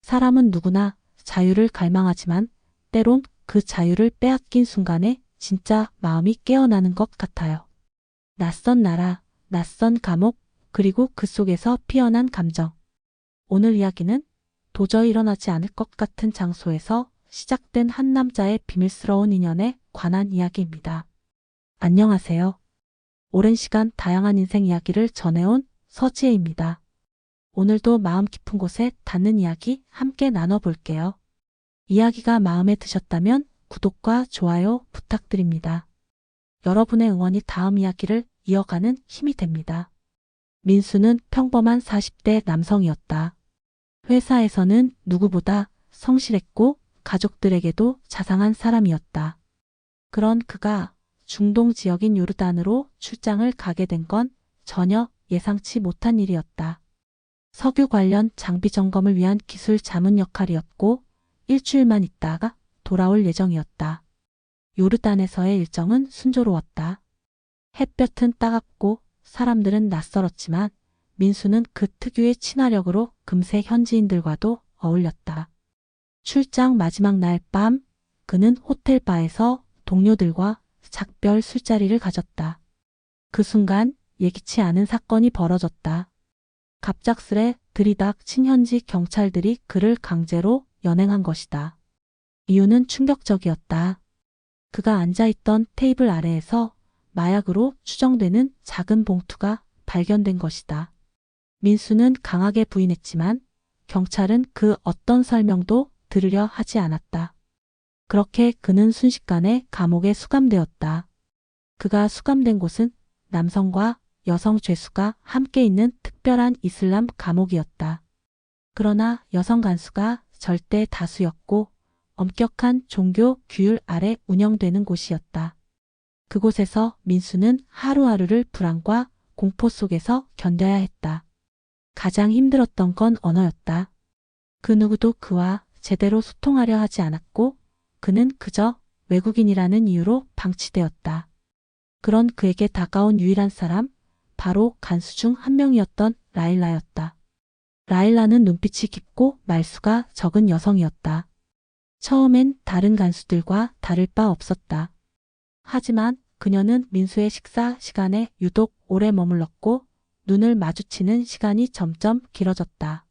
사람은 누구나 자유를 갈망하지만 때론 그 자유를 빼앗긴 순간에 진짜 마음이 깨어나는 것 같아요. 낯선 나라, 낯선 감옥, 그리고 그 속에서 피어난 감정. 오늘 이야기는 도저히 일어나지 않을 것 같은 장소에서 시작된 한 남자의 비밀스러운 인연에 관한 이야기입니다. 안녕하세요. 오랜 시간 다양한 인생 이야기를 전해온 서지혜입니다. 오늘도 마음 깊은 곳에 닿는 이야기 함께 나눠볼게요. 이야기가 마음에 드셨다면 구독과 좋아요 부탁드립니다. 여러분의 응원이 다음 이야기를 이어가는 힘이 됩니다. 민수는 평범한 40대 남성이었다. 회사에서는 누구보다 성실했고 가족들에게도 자상한 사람이었다. 그런 그가 중동 지역인 요르단으로 출장을 가게 된 건 전혀 예상치 못한 일이었다. 석유 관련 장비 점검을 위한 기술 자문 역할이었고 일주일만 있다가 돌아올 예정이었다. 요르단에서의 일정은 순조로웠다. 햇볕은 따갑고 사람들은 낯설었지만 민수는 그 특유의 친화력으로 금세 현지인들과도 어울렸다. 출장 마지막 날 밤, 그는 호텔 바에서 동료들과 작별 술자리를 가졌다. 그 순간 예기치 않은 사건이 벌어졌다. 갑작스레 들이닥친 현지 경찰들이 그를 강제로 연행한 것이다. 이유는 충격적이었다. 그가 앉아있던 테이블 아래에서 마약으로 추정되는 작은 봉투가 발견된 것이다. 민수는 강하게 부인했지만 경찰은 그 어떤 설명도 들으려 하지 않았다. 그렇게 그는 순식간에 감옥에 수감되었다. 그가 수감된 곳은 남성과 여성 죄수가 함께 있는 특별한 이슬람 감옥이었다. 그러나 여성 간수가 절대 다수였고 엄격한 종교 규율 아래 운영되는 곳이었다. 그곳에서 민수는 하루하루를 불안과 공포 속에서 견뎌야 했다. 가장 힘들었던 건 언어였다. 그 누구도 그와 제대로 소통하려 하지 않았고 그는 그저 외국인이라는 이유로 방치되었다. 그런 그에게 다가온 유일한 사람, 바로 간수 중 한 명이었던 라일라였다. 라일라는 눈빛이 깊고 말수가 적은 여성이었다. 처음엔 다른 간수들과 다를 바 없었다. 하지만 그녀는 민수의 식사 시간에 유독 오래 머물렀고 눈을 마주치는 시간이 점점 길어졌다.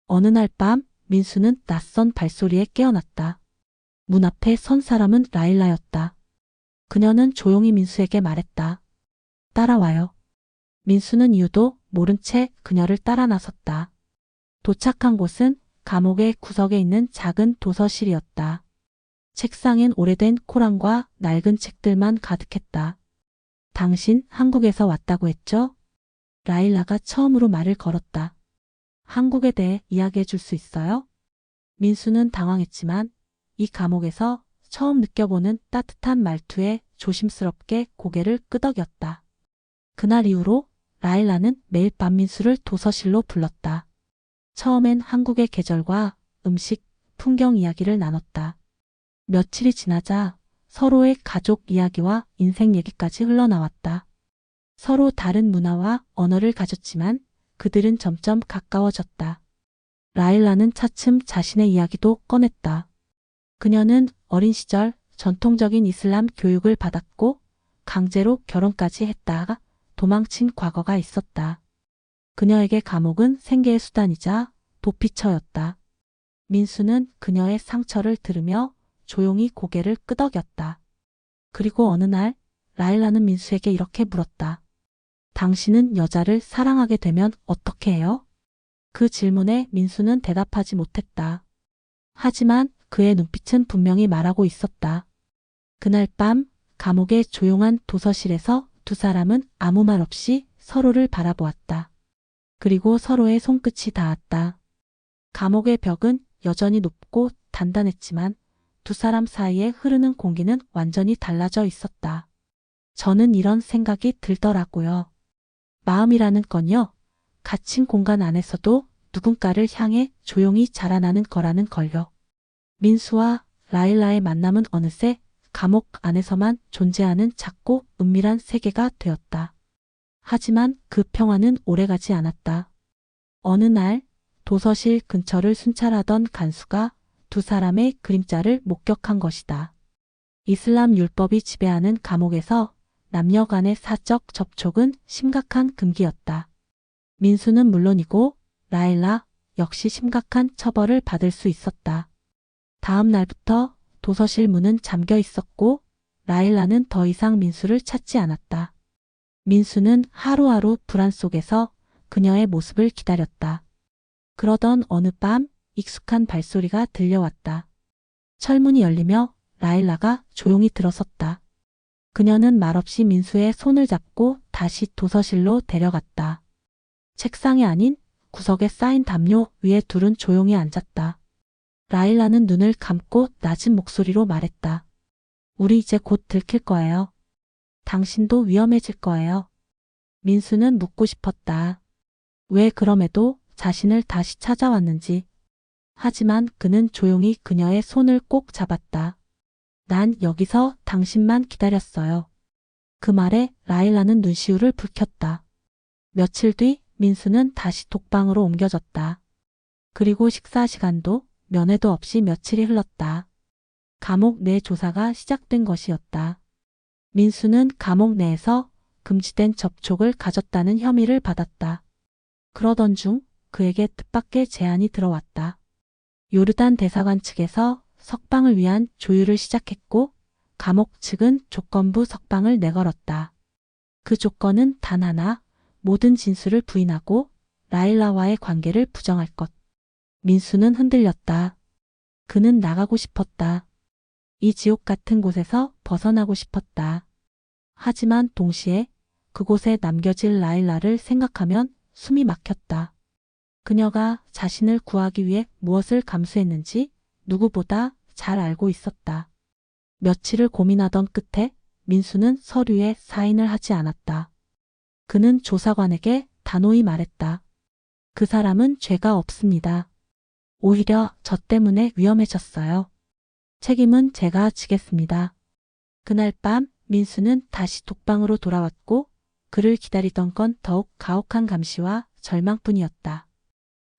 어느 날 밤 민수는 낯선 발소리에 깨어났다. 문 앞에 선 사람은 라일라였다. 그녀는 조용히 민수에게 말했다. 따라와요. 민수는 이유도 모른 채 그녀를 따라 나섰다. 도착한 곳은 감옥의 구석에 있는 작은 도서실이었다. 책상엔 오래된 코란과 낡은 책들만 가득했다. 당신 한국에서 왔다고 했죠? 라일라가 처음으로 말을 걸었다. 한국에 대해 이야기해 줄 수 있어요? 민수는 당황했지만 이 감옥에서 처음 느껴보는 따뜻한 말투에 조심스럽게 고개를 끄덕였다. 그날 이후로 라일라는 매일 밤 민수를 도서실로 불렀다. 처음엔 한국의 계절과 음식, 풍경 이야기를 나눴다. 며칠이 지나자 서로의 가족 이야기와 인생 얘기까지 흘러나왔다. 서로 다른 문화와 언어를 가졌지만 그들은 점점 가까워졌다. 라일라는 차츰 자신의 이야기도 꺼냈다. 그녀는 어린 시절 전통적인 이슬람 교육을 받았고 강제로 결혼까지 했다가 도망친 과거가 있었다. 그녀에게 감옥은 생계의 수단이자 도피처였다. 민수는 그녀의 상처를 들으며 조용히 고개를 끄덕였다. 그리고 어느 날 라일라는 민수에게 이렇게 물었다. 당신은 여자를 사랑하게 되면 어떻게 해요? 그 질문에 민수는 대답하지 못했다. 하지만 그의 눈빛은 분명히 말하고 있었다. 그날 밤 감옥의 조용한 도서실에서 두 사람은 아무 말 없이 서로를 바라보았다. 그리고 서로의 손끝이 닿았다. 감옥의 벽은 여전히 높고 단단했지만 두 사람 사이에 흐르는 공기는 완전히 달라져 있었다. 저는 이런 생각이 들더라고요. 마음이라는 건요, 갇힌 공간 안에서도 누군가를 향해 조용히 자라나는 거라는 걸요. 민수와 라일라의 만남은 어느새 감옥 안에서만 존재하는 작고 은밀한 세계가 되었다. 하지만 그 평화는 오래가지 않았다. 어느 날 도서실 근처를 순찰하던 간수가 두 사람의 그림자를 목격한 것이다. 이슬람 율법이 지배하는 감옥에서 남녀 간의 사적 접촉은 심각한 금기였다. 민수는 물론이고 라일라 역시 심각한 처벌을 받을 수 있었다. 다음 날부터 도서실 문은 잠겨 있었고 라일라는 더 이상 민수를 찾지 않았다. 민수는 하루하루 불안 속에서 그녀의 모습을 기다렸다. 그러던 어느 밤 익숙한 발소리가 들려왔다. 철문이 열리며 라일라가 조용히 들어섰다. 그녀는 말없이 민수의 손을 잡고 다시 도서실로 데려갔다. 책상이 아닌 구석에 쌓인 담요 위에 둘은 조용히 앉았다. 라일라는 눈을 감고 낮은 목소리로 말했다. 우리 이제 곧 들킬 거예요. 당신도 위험해질 거예요. 민수는 묻고 싶었다. 왜 그럼에도 자신을 다시 찾아왔는지. 하지만 그는 조용히 그녀의 손을 꼭 잡았다. 난 여기서 당신만 기다렸어요. 그 말에 라일라는 눈시울을 붉혔다. 며칠 뒤 민수는 다시 독방으로 옮겨졌다. 그리고 식사 시간도 면회도 없이 며칠이 흘렀다. 감옥 내 조사가 시작된 것이었다. 민수는 감옥 내에서 금지된 접촉을 가졌다는 혐의를 받았다. 그러던 중 그에게 뜻밖의 제안이 들어왔다. 요르단 대사관 측에서 석방을 위한 조율을 시작했고 감옥 측은 조건부 석방을 내걸었다. 그 조건은 단 하나, 모든 진술을 부인하고 라일라와의 관계를 부정할 것. 민수는 흔들렸다. 그는 나가고 싶었다. 이 지옥 같은 곳에서 벗어나고 싶었다. 하지만 동시에 그곳에 남겨질 라일라를 생각하면 숨이 막혔다. 그녀가 자신을 구하기 위해 무엇을 감수했는지 누구보다 잘 알고 있었다. 며칠을 고민하던 끝에 민수는 서류에 사인을 하지 않았다. 그는 조사관에게 단호히 말했다. 그 사람은 죄가 없습니다. 오히려 저 때문에 위험해졌어요. 책임은 제가 지겠습니다. 그날 밤 민수는 다시 독방으로 돌아왔고 그를 기다리던 건 더욱 가혹한 감시와 절망뿐이었다.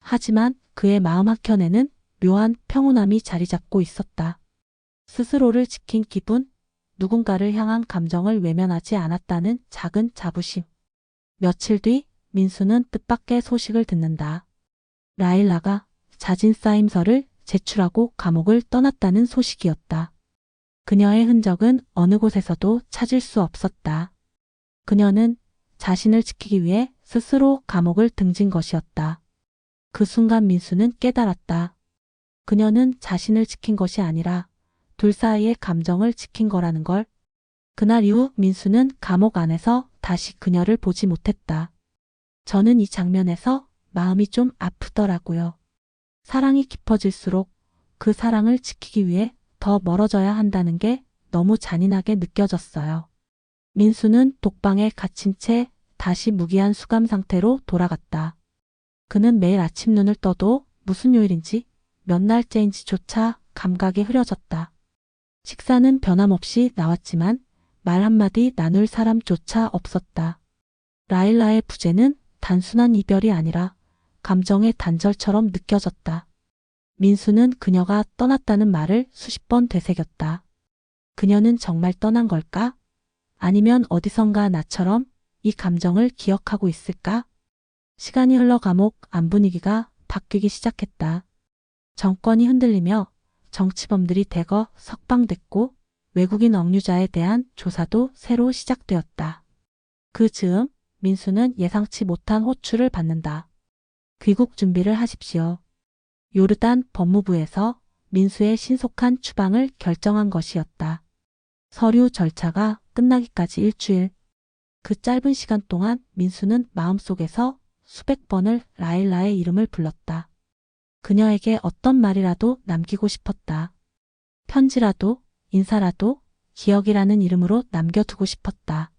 하지만 그의 마음 한켠에는 묘한 평온함이 자리 잡고 있었다. 스스로를 지킨 기분, 누군가를 향한 감정을 외면하지 않았다는 작은 자부심. 며칠 뒤 민수는 뜻밖의 소식을 듣는다. 라일라가 자진 사임서를 제출하고 감옥을 떠났다는 소식이었다. 그녀의 흔적은 어느 곳에서도 찾을 수 없었다. 그녀는 자신을 지키기 위해 스스로 감옥을 등진 것이었다. 그 순간 민수는 깨달았다. 그녀는 자신을 지킨 것이 아니라 둘 사이의 감정을 지킨 거라는 걸. 그날 이후 민수는 감옥 안에서 다시 그녀를 보지 못했다. 저는 이 장면에서 마음이 좀 아프더라고요. 사랑이 깊어질수록 그 사랑을 지키기 위해 더 멀어져야 한다는 게 너무 잔인하게 느껴졌어요. 민수는 독방에 갇힌 채 다시 무기한 수감 상태로 돌아갔다. 그는 매일 아침 눈을 떠도 무슨 요일인지 몇 날째인지조차 감각이 흐려졌다. 식사는 변함없이 나왔지만 말 한마디 나눌 사람조차 없었다. 라일라의 부재는 단순한 이별이 아니라 감정의 단절처럼 느껴졌다. 민수는 그녀가 떠났다는 말을 수십 번 되새겼다. 그녀는 정말 떠난 걸까? 아니면 어디선가 나처럼 이 감정을 기억하고 있을까? 시간이 흘러 감옥 안 분위기가 바뀌기 시작했다. 정권이 흔들리며 정치범들이 대거 석방됐고 외국인 억류자에 대한 조사도 새로 시작되었다. 그 즈음 민수는 예상치 못한 호출을 받는다. 귀국 준비를 하십시오. 요르단 법무부에서 민수의 신속한 추방을 결정한 것이었다. 서류 절차가 끝나기까지 일주일. 그 짧은 시간 동안 민수는 마음속에서 수백 번을 라일라의 이름을 불렀다. 그녀에게 어떤 말이라도 남기고 싶었다. 편지라도, 인사라도, 기억이라는 이름으로 남겨두고 싶었다.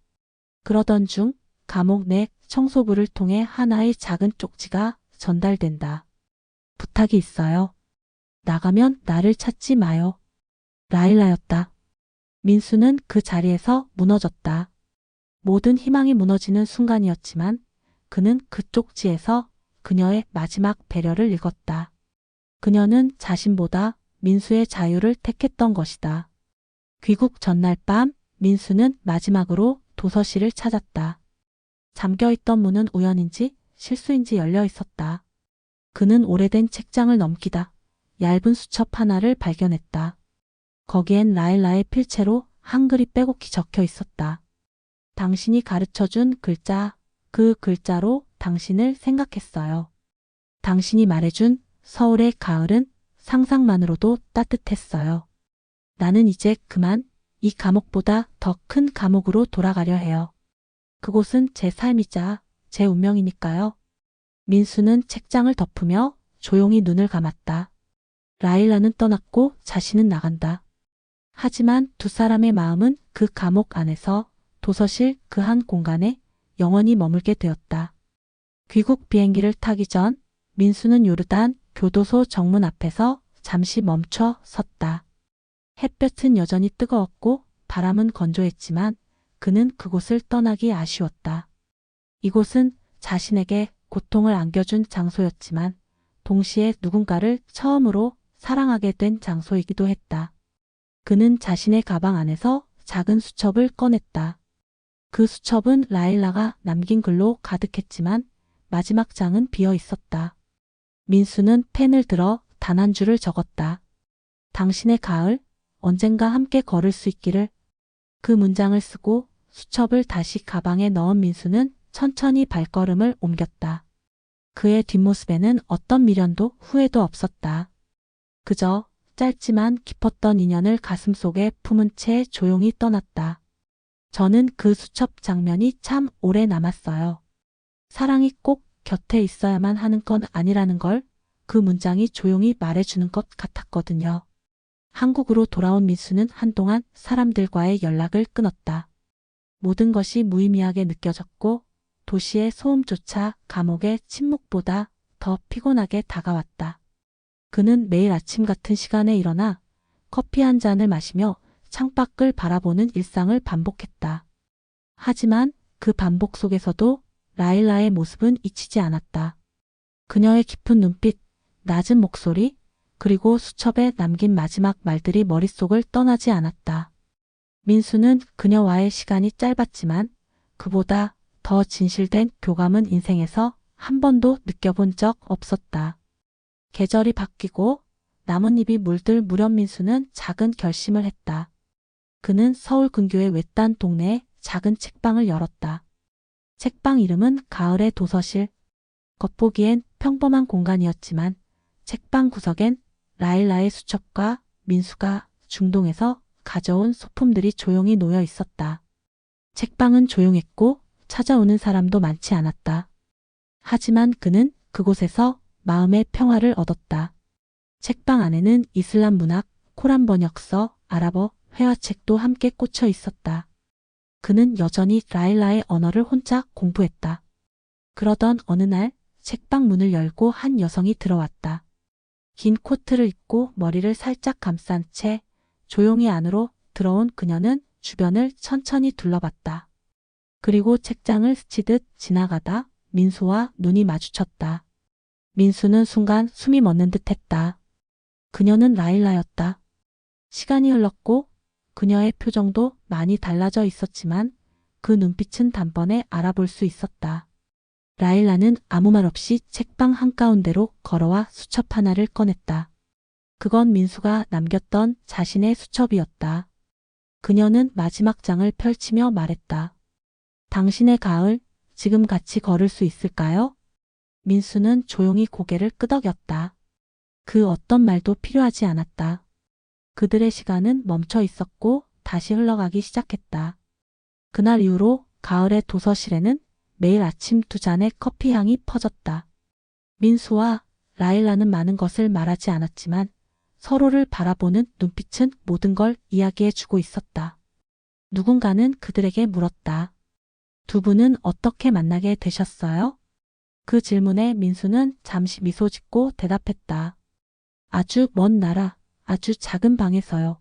그러던 중 감옥 내 청소부를 통해 하나의 작은 쪽지가 전달된다. 부탁이 있어요. 나가면 나를 찾지 마요. 라일라였다. 민수는 그 자리에서 무너졌다. 모든 희망이 무너지는 순간이었지만 그는 그 쪽지에서 그녀의 마지막 배려를 읽었다. 그녀는 자신보다 민수의 자유를 택했던 것이다. 귀국 전날 밤 민수는 마지막으로 도서실을 찾았다. 잠겨있던 문은 우연인지 실수인지 열려 있었다. 그는 오래된 책장을 넘기다 얇은 수첩 하나를 발견했다. 거기엔 라일라의 필체로 한글이 빼곡히 적혀 있었다. 당신이 가르쳐준 글자, 그 글자로 당신을 생각했어요. 당신이 말해준 서울의 가을은 상상만으로도 따뜻했어요. 나는 이제 그만 이 감옥보다 더 큰 감옥으로 돌아가려 해요. 그곳은 제 삶이자 제 운명이니까요. 민수는 책장을 덮으며 조용히 눈을 감았다. 라일라는 떠났고 자신은 나간다. 하지만 두 사람의 마음은 그 감옥 안에서 도서실 그 한 공간에 영원히 머물게 되었다. 귀국 비행기를 타기 전 민수는 요르단 교도소 정문 앞에서 잠시 멈춰 섰다. 햇볕은 여전히 뜨거웠고 바람은 건조했지만 그는 그곳을 떠나기 아쉬웠다. 이곳은 자신에게 고통을 안겨준 장소였지만 동시에 누군가를 처음으로 사랑하게 된 장소이기도 했다. 그는 자신의 가방 안에서 작은 수첩을 꺼냈다. 그 수첩은 라일라가 남긴 글로 가득했지만 마지막 장은 비어 있었다. 민수는 펜을 들어 단 한 줄을 적었다. 당신의 가을, 언젠가 함께 걸을 수 있기를. 그 문장을 쓰고 수첩을 다시 가방에 넣은 민수는 천천히 발걸음을 옮겼다. 그의 뒷모습에는 어떤 미련도 후회도 없었다. 그저 짧지만 깊었던 인연을 가슴속에 품은 채 조용히 떠났다. 저는 그 수첩 장면이 참 오래 남았어요. 사랑이 꼭 곁에 있어야만 하는 건 아니라는 걸 그 문장이 조용히 말해주는 것 같았거든요. 한국으로 돌아온 민수는 한동안 사람들과의 연락을 끊었다. 모든 것이 무의미하게 느껴졌고 도시의 소음조차 감옥의 침묵보다 더 피곤하게 다가왔다. 그는 매일 아침 같은 시간에 일어나 커피 한 잔을 마시며 창밖을 바라보는 일상을 반복했다. 하지만 그 반복 속에서도 라일라의 모습은 잊히지 않았다. 그녀의 깊은 눈빛, 낮은 목소리, 그리고 수첩에 남긴 마지막 말들이 머릿속을 떠나지 않았다. 민수는 그녀와의 시간이 짧았지만 그보다 더 진실된 교감은 인생에서 한 번도 느껴본 적 없었다. 계절이 바뀌고 나뭇잎이 물들 무렵 민수는 작은 결심을 했다. 그는 서울 근교의 외딴 동네에 작은 책방을 열었다. 책방 이름은 가을의 도서실. 겉보기엔 평범한 공간이었지만 책방 구석엔 라일라의 수첩과 민수가 중동에서 가져온 소품들이 조용히 놓여 있었다. 책방은 조용했고 찾아오는 사람도 많지 않았다. 하지만 그는 그곳에서 마음의 평화를 얻었다. 책방 안에는 이슬람 문학, 코란 번역서, 아랍어, 회화책도 함께 꽂혀 있었다. 그는 여전히 라일라의 언어를 혼자 공부했다. 그러던 어느 날 책방 문을 열고 한 여성이 들어왔다. 긴 코트를 입고 머리를 살짝 감싼 채 조용히 안으로 들어온 그녀는 주변을 천천히 둘러봤다. 그리고 책장을 스치듯 지나가다 민수와 눈이 마주쳤다. 민수는 순간 숨이 멎는 듯 했다. 그녀는 라일라였다. 시간이 흘렀고 그녀의 표정도 많이 달라져 있었지만 그 눈빛은 단번에 알아볼 수 있었다. 라일라는 아무 말 없이 책방 한가운데로 걸어와 수첩 하나를 꺼냈다. 그건 민수가 남겼던 자신의 수첩이었다. 그녀는 마지막 장을 펼치며 말했다. 당신의 가을, 지금 같이 걸을 수 있을까요? 민수는 조용히 고개를 끄덕였다. 그 어떤 말도 필요하지 않았다. 그들의 시간은 멈춰 있었고 다시 흘러가기 시작했다. 그날 이후로 가을의 도서실에는 매일 아침 2잔의 커피 향이 퍼졌다. 민수와 라일라는 많은 것을 말하지 않았지만 서로를 바라보는 눈빛은 모든 걸 이야기해주고 있었다. 누군가는 그들에게 물었다. 두 분은 어떻게 만나게 되셨어요? 그 질문에 민수는 잠시 미소 짓고 대답했다. 아주 먼 나라, 아주 작은 방에서요.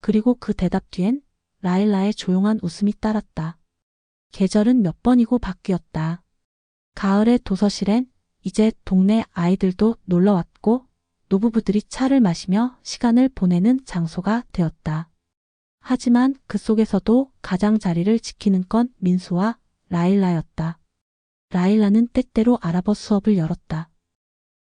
그리고 그 대답 뒤엔 라일라의 조용한 웃음이 따랐다. 계절은 몇 번이고 바뀌었다. 가을의 도서실엔 이제 동네 아이들도 놀러 왔고 노부부들이 차를 마시며 시간을 보내는 장소가 되었다. 하지만 그 속에서도 가장 자리를 지키는 건 민수와 라일라였다. 라일라는 때때로 아랍어 수업을 열었다.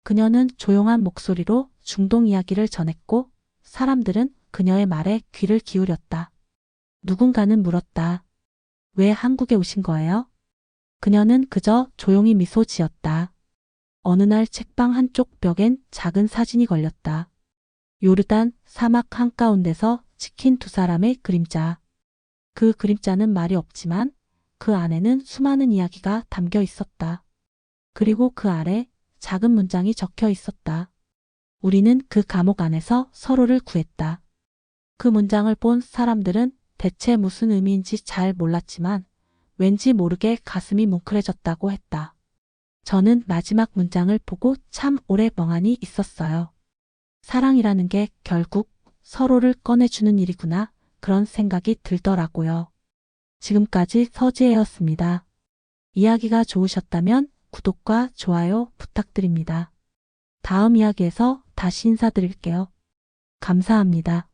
그녀는 조용한 목소리로 중동 이야기를 전했고 사람들은 그녀의 말에 귀를 기울였다. 누군가는 물었다. 왜 한국에 오신 거예요? 그녀는 그저 조용히 미소 지었다. 어느 날 책방 한쪽 벽엔 작은 사진이 걸렸다. 요르단 사막 한가운데서 지킨 두 사람의 그림자. 그 그림자는 말이 없지만 그 안에는 수많은 이야기가 담겨 있었다. 그리고 그 아래 작은 문장이 적혀 있었다. 우리는 그 감옥 안에서 서로를 구했다. 그 문장을 본 사람들은 대체 무슨 의미인지 잘 몰랐지만 왠지 모르게 가슴이 뭉클해졌다고 했다. 저는 마지막 문장을 보고 참 오래 멍하니 있었어요. 사랑이라는 게 결국 서로를 꺼내주는 일이구나 그런 생각이 들더라고요. 지금까지 서지혜였습니다. 이야기가 좋으셨다면 구독과 좋아요 부탁드립니다. 다음 이야기에서 다시 인사드릴게요. 감사합니다.